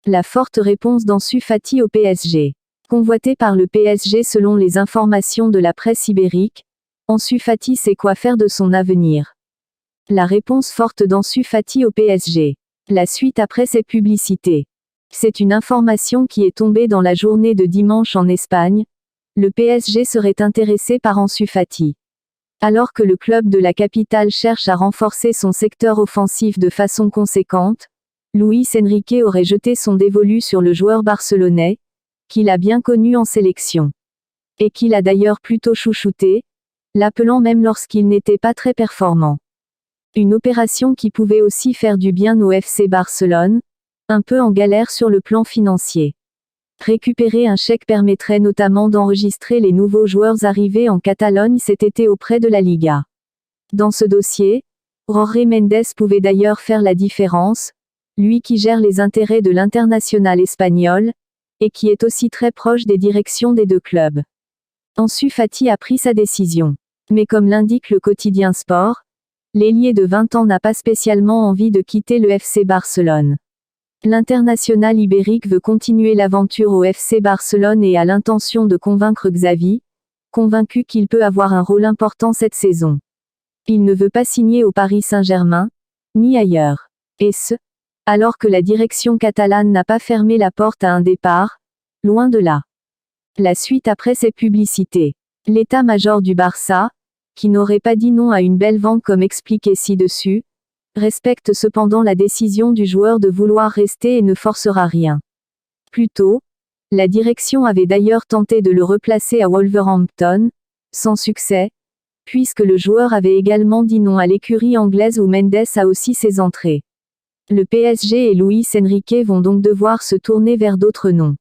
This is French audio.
La forte réponse d'Ansu Fati au PSG. Convoité par le PSG selon les informations de la presse ibérique, Ansu Fati sait quoi faire de son avenir. La réponse forte d'Ansu Fati au PSG. La suite après ces publicités. C'est une information qui est tombée dans la journée de dimanche en Espagne. Le PSG serait intéressé par Ansu Fati. Alors que le club de la capitale cherche à renforcer son secteur offensif de façon conséquente, Luis Enrique aurait jeté son dévolu sur le joueur barcelonais, qu'il a bien connu en sélection. Et qu'il a d'ailleurs plutôt chouchouté, l'appelant même lorsqu'il n'était pas très performant. Une opération qui pouvait aussi faire du bien au FC Barcelone, un peu en galère sur le plan financier. Récupérer un chèque permettrait notamment d'enregistrer les nouveaux joueurs arrivés en Catalogne cet été auprès de la Liga. Dans ce dossier, Jorge Mendes pouvait d'ailleurs faire la différence, lui qui gère les intérêts de l'international espagnol, et qui est aussi très proche des directions des deux clubs. Ansu Fati a pris sa décision. Mais comme l'indique le quotidien Sport, l'ailier de 20 ans n'a pas spécialement envie de quitter le FC Barcelone. L'international ibérique veut continuer l'aventure au FC Barcelone et a l'intention de convaincre Xavi, convaincu qu'il peut avoir un rôle important cette saison. Il ne veut pas signer au Paris Saint-Germain, ni ailleurs. Et ce, alors que la direction catalane n'a pas fermé la porte à un départ, loin de là. La suite après ces publicités. L'état-major du Barça, qui n'aurait pas dit non à une belle vente comme expliqué ci-dessus, respecte cependant la décision du joueur de vouloir rester et ne forcera rien. Plus tôt, la direction avait d'ailleurs tenté de le replacer à Wolverhampton, sans succès, puisque le joueur avait également dit non à l'écurie anglaise où Mendes a aussi ses entrées. Le PSG et Luis Enrique vont donc devoir se tourner vers d'autres noms.